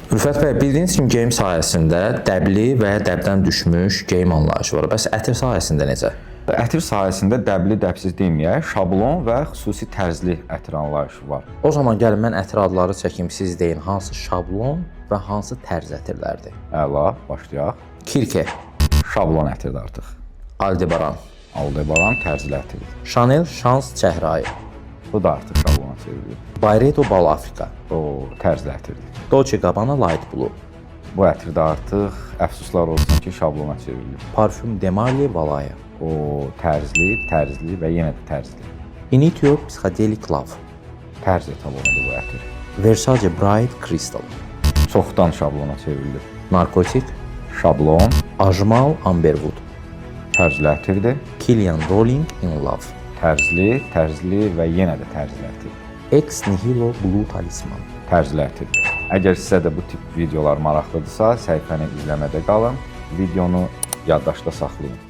Ülfət bəy, bildiyiniz kimi geyim sahəsində dəbli və ya dəbdən düşmüş geyim anlayışı var. Bəs ətir sahəsində necə? Ətir sahəsində dəbli, dəbsiz deməyək, şablon və xüsusi tərzli ətir anlayışı var. O zaman gəlin mən ətir adları çəkim, siz deyin hansı şablon və hansı tərz ətirlərdir? Əla, başlayaq. Kirke, Şablon ətirdir artıq. Aldebaran, Aldebaran tərzli ətirdir. Chanel Şans Çəhrayı, Bu da artıq şablona çevrilir. Byredo Bal Afrika, O tərzli ətirdir. Dolce Gabbana Light Blue, Bu ətir də artıq əfsuslar olsun ki, şablona çevrilir. Parfüm Demali Valaya, O tərzli və yenə də tərzli. Initio Psychedelic Love, Tərz etalonudur bu ətir. Versace Bright Crystal, Çoxdan şablona çevrilir. Narkotik, Şablon Ajmal Amberwood, tərzli ətirdir. Kilian Rolling in Love, Tərzli və yenə də tərzli ətir. Ex Nihilo Blue Talisman. Tərzli ətirdir. Əgər sizə də bu tip videolar maraqlıdırsa, səhifəni izləmədə qalın, videonu yaddaşda saxlayın.